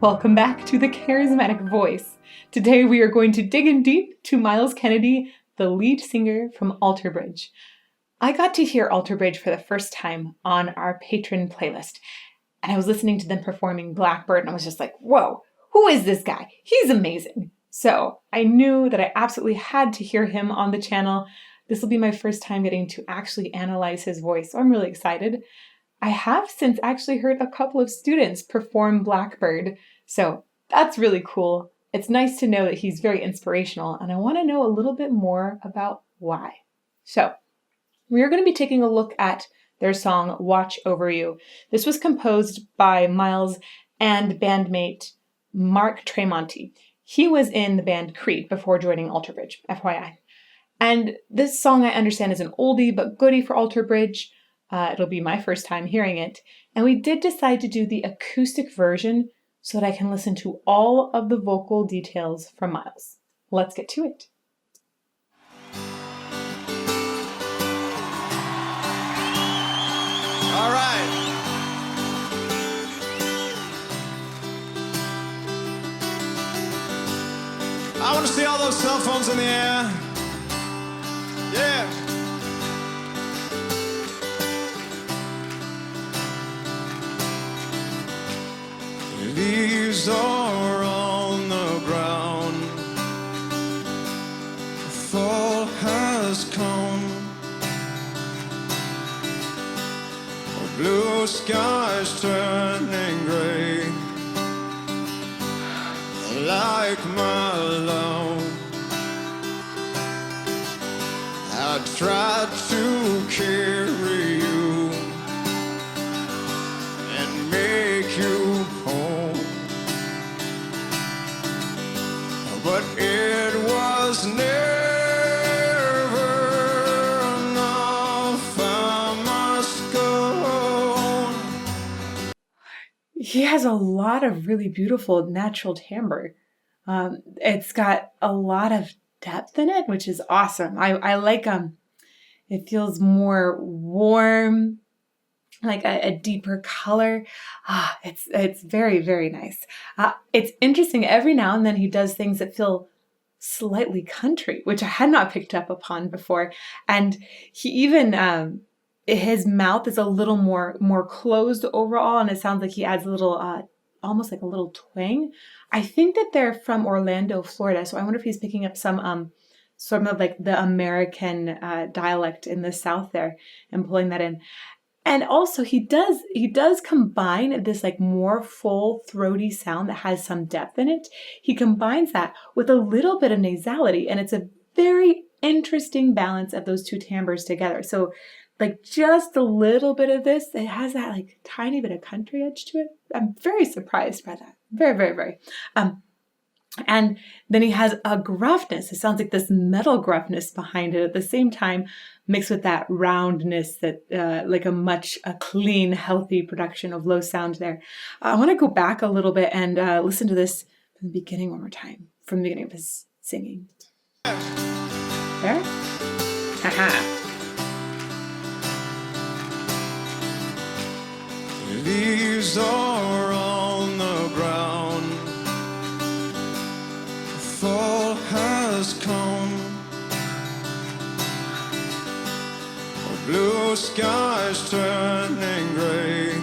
Welcome back to The Charismatic Voice. Today we are going to dig in deep to Myles Kennedy, the lead singer from Alter Bridge. I got to hear Alter Bridge for the first time on our patron playlist, and I was listening to them performing Blackbird, and I was just like, whoa, who is this guy? He's amazing. So I knew that I absolutely had to hear him on the channel. This will be my first time getting to actually analyze his voice, so I'm really excited. I have since actually heard a couple of students perform Blackbird, so that's really cool. It's nice to know that he's very inspirational, and I want to know a little bit more about why. So, we are going to be taking a look at their song, Watch Over You. This was composed by Myles and bandmate Mark Tremonti. He was in the band Creed before joining Alter Bridge, FYI. And this song, I understand, is an oldie but goodie for Alter Bridge. It'll be my first time hearing it. And we did decide to do the acoustic version so that I can listen to all of the vocal details from Myles. Let's get to it. All right. I want to see all those cell phones in the air. Yeah. Leaves are on the ground. Fall has come. Blue skies turning gray, like my love. I tried to carry you and make you home, but it was never enough. I must go. He has a lot of really beautiful natural timbre. It's got a lot of depth in it, which is awesome. I like it feels more warm, like a deeper color. It's very, very nice. It's interesting. Every now and then he does things that feel slightly country, which I had not picked up upon before. And he even his mouth is a little more closed overall, and it sounds like he adds a little almost like a little twang. I think that they're from Orlando, Florida, so I wonder if he's picking up some sort of like the American dialect in the South there and pulling that in. And also he does combine this like more full throaty sound that has some depth in it. He combines that with a little bit of nasality, and it's a very interesting balance of those two timbres together. So like just a little bit of this, it has that like tiny bit of country edge to it. I'm very surprised by that. Very, very, very. And then he has a gruffness. It sounds like this metal gruffness behind it at the same time, mixed with that roundness that like a clean, healthy production of low sound there. I want to go back a little bit and listen to this from the beginning one more time, from the beginning of his singing. There? Haha. Leaves are on the ground. Fall has come. Blue skies turning gray,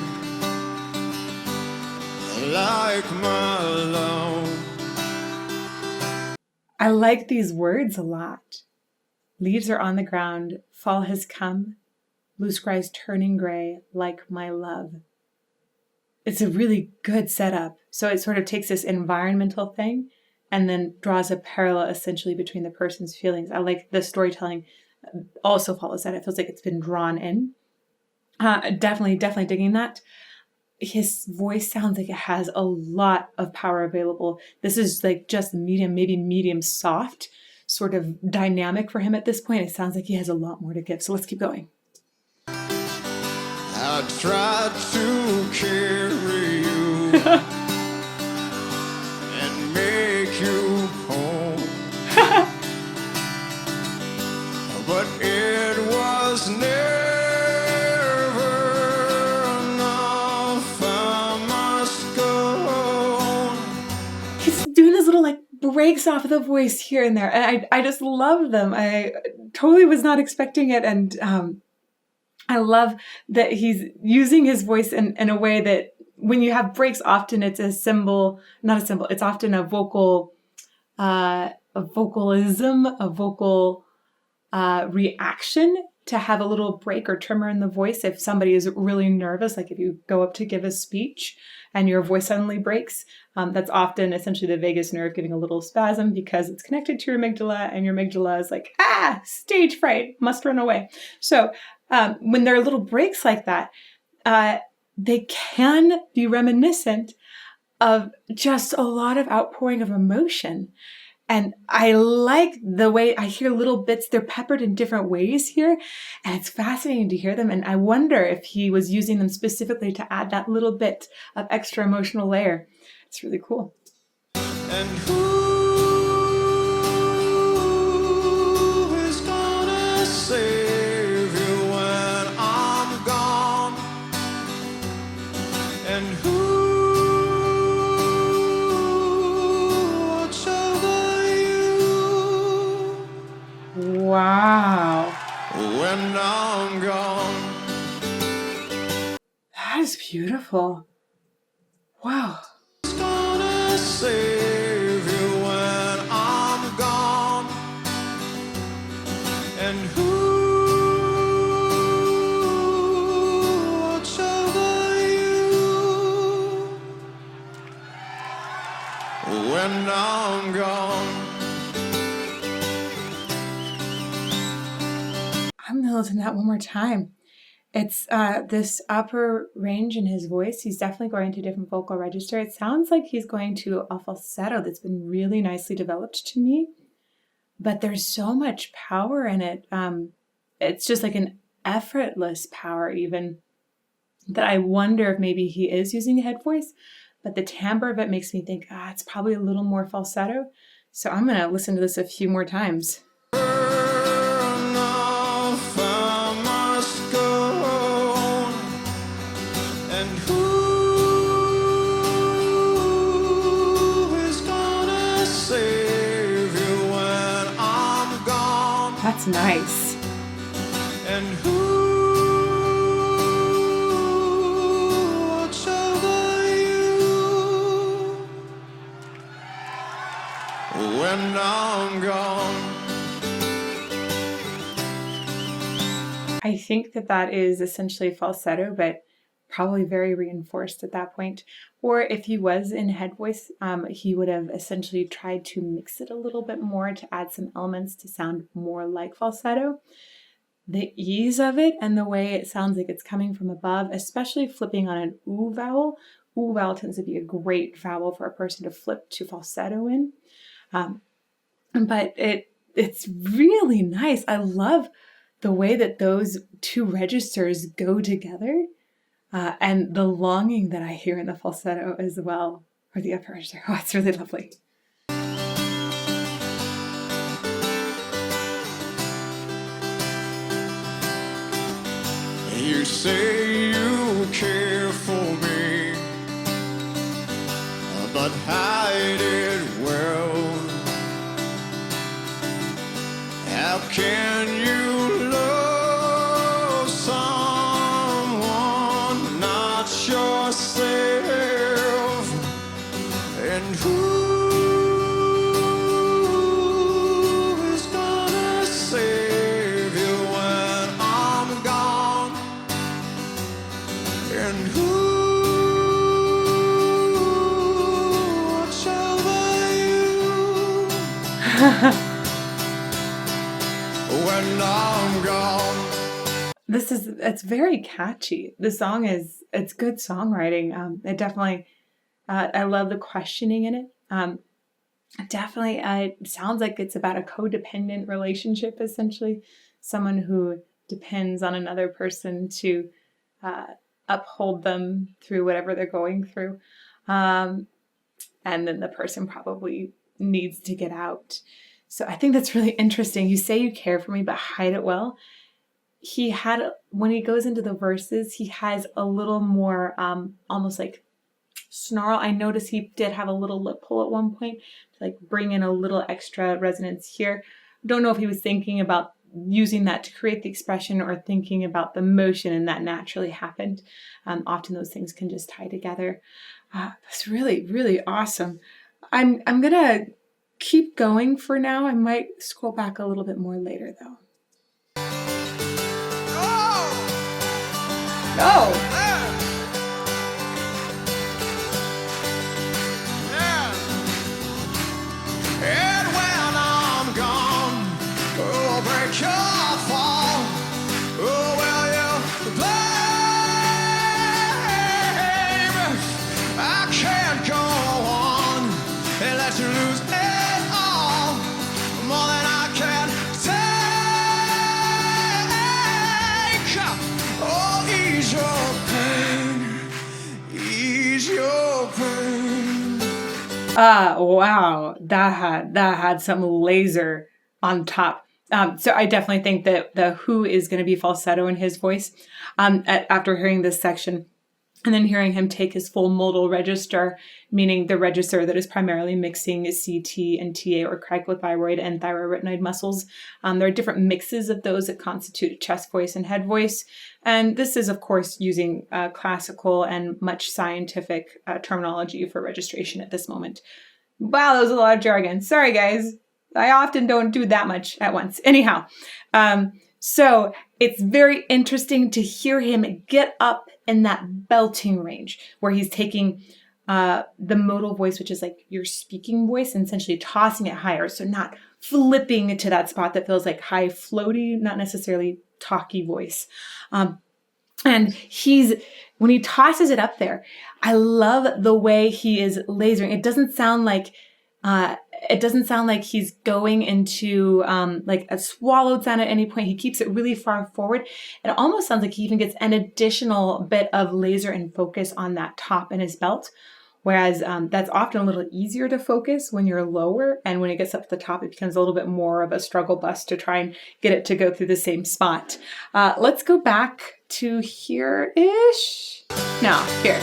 like my love. I like these words a lot. Leaves are on the ground. Fall has come. Blue skies turning gray, like my love. It's a really good setup. So it sort of takes this environmental thing and then draws a parallel essentially between the person's feelings. I like the storytelling also follows that. It feels like it's been drawn in. Definitely digging that. His voice sounds like it has a lot of power available. This is like just medium, maybe medium soft sort of dynamic for him at this point. It sounds like he has a lot more to give. So let's keep going. I tried to carry you and make you home, but it was never enough. I must go breaks off the voice here and there. And I just love them. I totally was not expecting it. And I love that he's using his voice in a way that when you have breaks, often it's a symbol, not a symbol, it's often a vocal, a vocalism, a vocal reaction to have a little break or tremor in the voice. If somebody is really nervous, like if you go up to give a speech and your voice suddenly breaks, that's often essentially the vagus nerve giving a little spasm because it's connected to your amygdala, and your amygdala is like, stage fright, must run away. So when there are little breaks like that, they can be reminiscent of just a lot of outpouring of emotion. And I like the way I hear little bits, they're peppered in different ways here, and it's fascinating to hear them. And I wonder if he was using them specifically to add that little bit of extra emotional layer. It's really cool. And who is gonna save you when I'm gone? And who watch over you Wow. when I'm gone? That is beautiful. Wow. Who's gonna save you when I'm gone? And who watch over you when I'm gone? I'm going to listen to that one more time. It's this upper range in his voice. He's definitely going to a different vocal register. It sounds like he's going to a falsetto that's been really nicely developed to me, but there's so much power in it. It's just like an effortless power even, that I wonder if maybe he is using a head voice, but the timbre of it makes me think, it's probably a little more falsetto. So I'm going to listen to this a few more times. Enough, I must go. And who is gonna save you when I'm gone? That's nice. And who watch over you when I'm gone? I think that is essentially falsetto, but probably very reinforced at that point. Or if he was in head voice, he would have essentially tried to mix it a little bit more to add some elements to sound more like falsetto. The ease of it and the way it sounds like it's coming from above, especially flipping on an ooh vowel. Ooh vowel tends to be a great vowel for a person to flip to falsetto in. But it's really nice. I love the way that those two registers go together, and the longing that I hear in the falsetto as well, or the upper register. Oh, it's really lovely. You say you care for me, but hide it well. How can you love someone not yourself? And who is gonna save you when I'm gone? And who watch over you when I'm gone? It's very catchy. The song it's good songwriting. It definitely, I love the questioning in it. Definitely, it sounds like it's about a codependent relationship, essentially. Someone who depends on another person to uphold them through whatever they're going through. And then the person probably needs to get out. So I think that's really interesting. You say you care for me, but hide it well. When he goes into the verses, he has a little more almost like snarl. I noticed he did have a little lip pull at one point to like bring in a little extra resonance here. Don't know if he was thinking about using that to create the expression or thinking about the motion, and that naturally happened. Often those things can just tie together. That's really, really awesome. I'm gonna keep going for now. I might scroll back a little bit more later though. Oh! And when I'm gone, oh, break your fall. Oh, will you blame? I can't go on and let you lose it all. More than I can take. Oh, ease your pain. Ease your pain. Wow, that had some laser on top. So I definitely think that the who is going to be falsetto in his voice. After hearing this section, and then hearing him take his full modal register, meaning the register that is primarily mixing CT and TA or cricothyroid and thyroretinoid muscles. There are different mixes of those that constitute chest voice and head voice. And this is, of course, using classical and much scientific terminology for registration at this moment. Wow, that was a lot of jargon. Sorry, guys. I often don't do that much at once. Anyhow, so it's very interesting to hear him get up in that belting range where he's taking the modal voice, which is like your speaking voice, and essentially tossing it higher. So not flipping to that spot that feels like high floaty, not necessarily talky voice. And when he tosses it up there, I love the way he is lasering. It doesn't sound like he's going into like a swallowed sound at any point. He keeps it really far forward. It almost sounds like he even gets an additional bit of laser and focus on that top in his belt. Whereas that's often a little easier to focus when you're lower. And when it gets up to the top, it becomes a little bit more of a struggle bus to try and get it to go through the same spot. Let's go back to here-ish. No, here.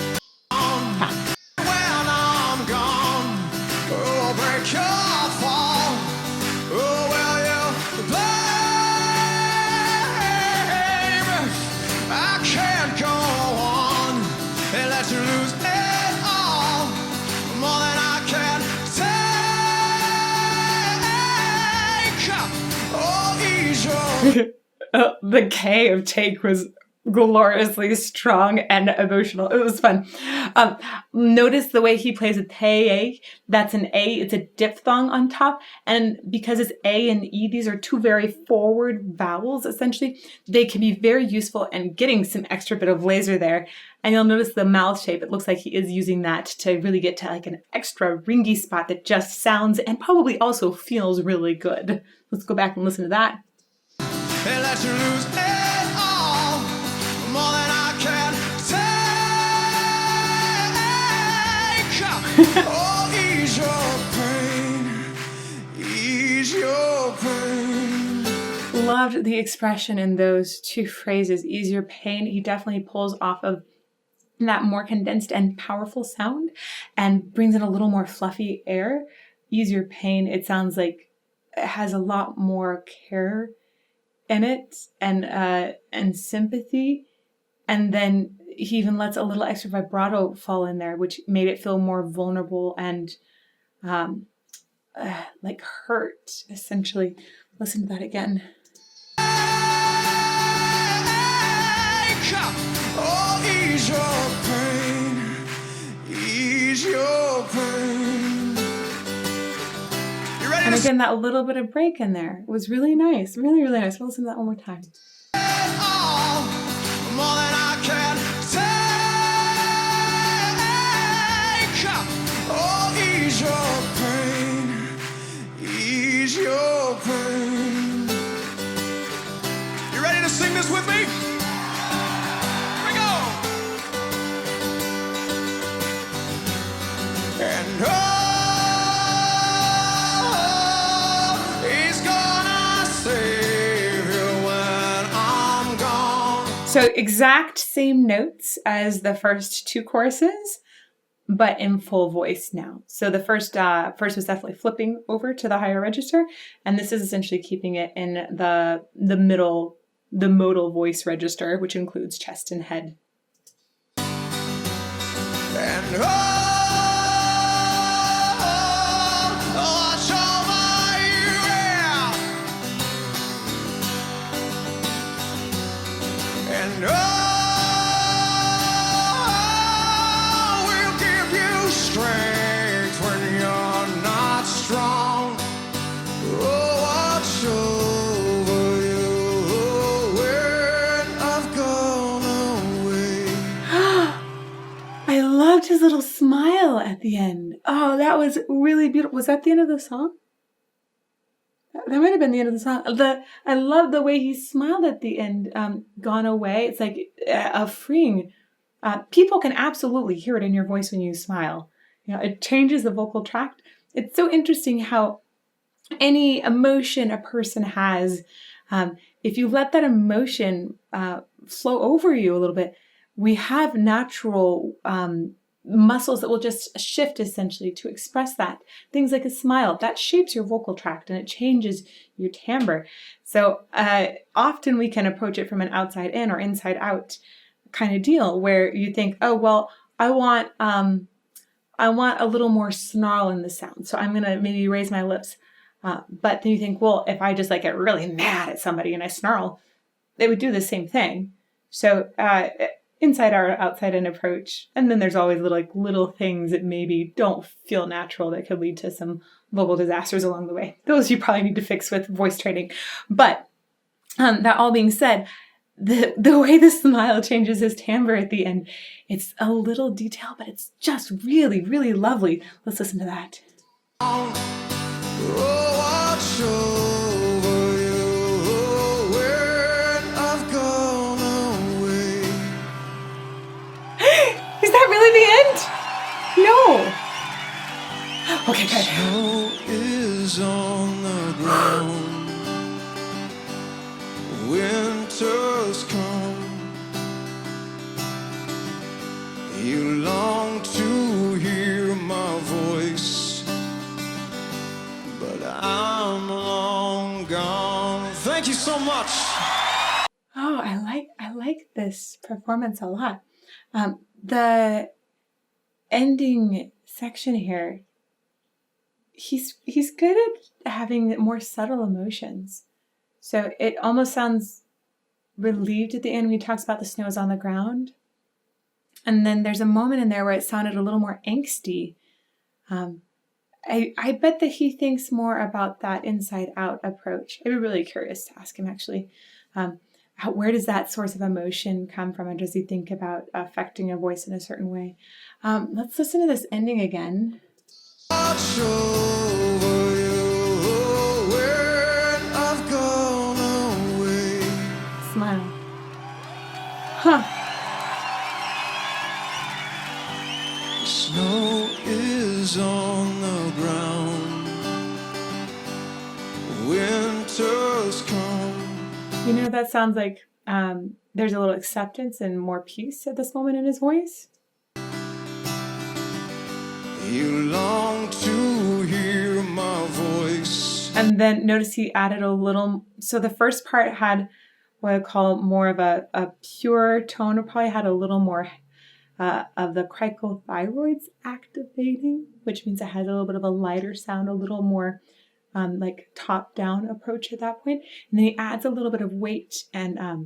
The K of take was gloriously strong and emotional. It was fun. Notice the way he plays with hey. That's an A. It's a diphthong on top. And because it's A and E, these are two very forward vowels, essentially. They can be very useful and getting some extra bit of laser there. And you'll notice the mouth shape. It looks like he is using that to really get to like an extra ringy spot that just sounds and probably also feels really good. Let's go back and listen to that. And let you lose it all, more than I can take. Oh, ease your pain. Loved the expression in those two phrases. Ease your pain. He definitely pulls off of that more condensed and powerful sound and brings in a little more fluffy air. Ease your pain. It sounds like it has a lot more care in it and sympathy, and then he even lets a little extra vibrato fall in there, which made it feel more vulnerable and like hurt, essentially. Listen to that again. Oh, ease your pain. And again, that little bit of break in there was really nice. Really, really nice. We'll listen to that one more time. More than I can take. Oh, ease your pain. You ready to sing this with me? Here we go. And so exact same notes as the first two choruses, but in full voice now. So the first was definitely flipping over to the higher register, and this is essentially keeping it in the middle, the modal voice register, which includes chest and head. And watch over you, yeah. And we'll give you strength when you're not strong. Oh, watch over you when I've gone away. I loved his little smile at the end. Oh, that was really beautiful. Was that the end of the song? That might have been the end of the song. I love the way he smiled at the end. Gone away. It's like a freeing. People can absolutely hear it in your voice when you smile. You know, it changes the vocal tract. It's so interesting how any emotion a person has, if you let that emotion flow over you a little bit, we have natural muscles that will just shift essentially to express that. Things like a smile, that shapes your vocal tract and it changes your timbre. So often we can approach it from an outside in or inside out kind of deal where you think, oh, well, I want a little more snarl in the sound. So I'm going to maybe raise my lips. But then you think, well, if I just like get really mad at somebody and I snarl, they would do the same thing. So inside out, outside in approach. And then there's always little things that maybe don't feel natural that could lead to some vocal disasters along the way. Those you probably need to fix with voice training. But that all being said, the way the smile changes his timbre at the end, it's a little detail, but it's just really, really lovely. Let's listen to that. Watch over you when I've gone away. Is that really the end? No. Okay, good. Snow is on the ground. Winter's come. You long to hear my voice, but I'm long gone. Thank you so much. Oh, I like this performance a lot. The ending section here, he's good at having more subtle emotions. So it almost sounds relieved at the end when he talks about the snow is on the ground. And then there's a moment in there where it sounded a little more angsty. I bet that he thinks more about that inside out approach. I'd be really curious to ask him actually. Where does that source of emotion come from? And does he think about affecting a voice in a certain way? Let's listen to this ending again. Watch over you when I've gone away. Smile. Huh. Snow is on the ground. Winter's come. You know, that sounds like there's a little acceptance and more peace at this moment in his voice. You long to hear my voice. And then notice he added a little, so the first part had what I call more of a pure tone. It probably had a little more of the cricothyroids activating, which means it has a little bit of a lighter sound, a little more like top-down approach at that point. And then he adds a little bit of weight and a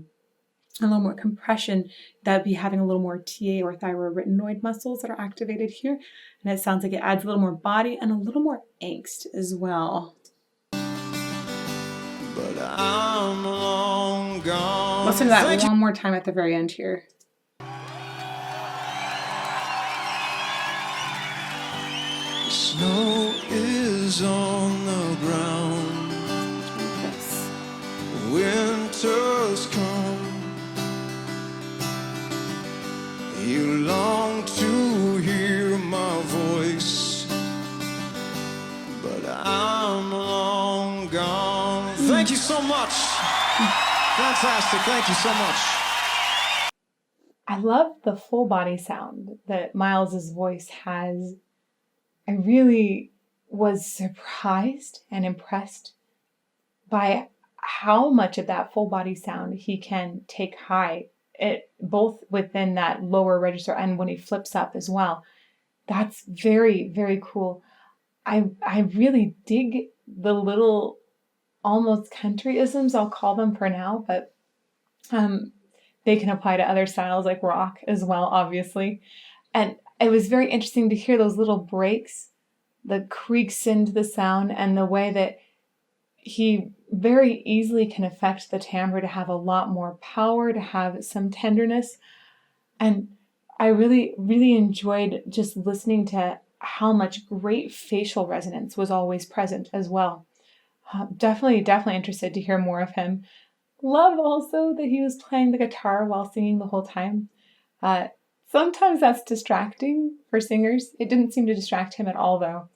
little more compression. That would be having a little more TA or thyroretinoid muscles that are activated here. And it sounds like it adds a little more body and a little more angst as well. But I'm long gone. Listen to that one more time at the very end here. Snow is on the ground. Yes. Winter's come. You long to hear my voice, but I'm long gone. Thank you so much. Fantastic. Thank you so much. I love the full body sound that Myles's voice has. I really was surprised and impressed by how much of that full body sound he can take high, both within that lower register and when he flips up as well. That's very, very cool. I really dig the little almost countryisms, I'll call them for now, but they can apply to other styles like rock as well, obviously. And it was very interesting to hear those little breaks, the creaks into the sound, and the way that he very easily can affect the timbre to have a lot more power, to have some tenderness. And I really, really enjoyed just listening to how much great facial resonance was always present as well. Definitely, definitely interested to hear more of him. Love also that he was playing the guitar while singing the whole time. Sometimes that's distracting for singers. It didn't seem to distract him at all, though.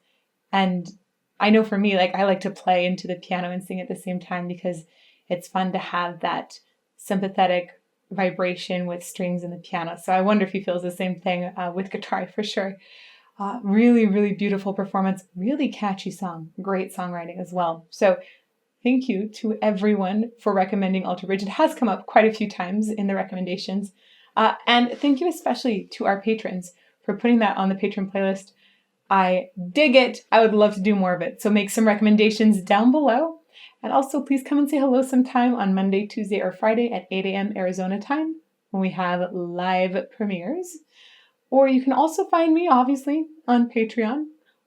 And I know for me, like, I like to play into the piano and sing at the same time because it's fun to have that sympathetic vibration with strings in the piano. So I wonder if he feels the same thing with guitar for sure. Really, really beautiful performance. Really catchy song. Great songwriting as well. So thank you to everyone for recommending Alter Bridge. It has come up quite a few times in the recommendations. And thank you especially to our patrons for putting that on the patron playlist. I dig it. I would love to do more of it. So make some recommendations down below. And also please come and say hello sometime on Monday, Tuesday, or Friday at 8 a.m. Arizona time when we have live premieres. Or you can also find me, obviously, on Patreon.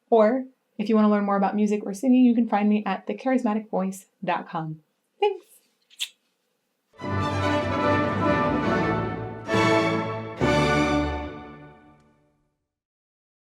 Or if you want to learn more about music or singing, you can find me at thecharismaticvoice.com. Thanks.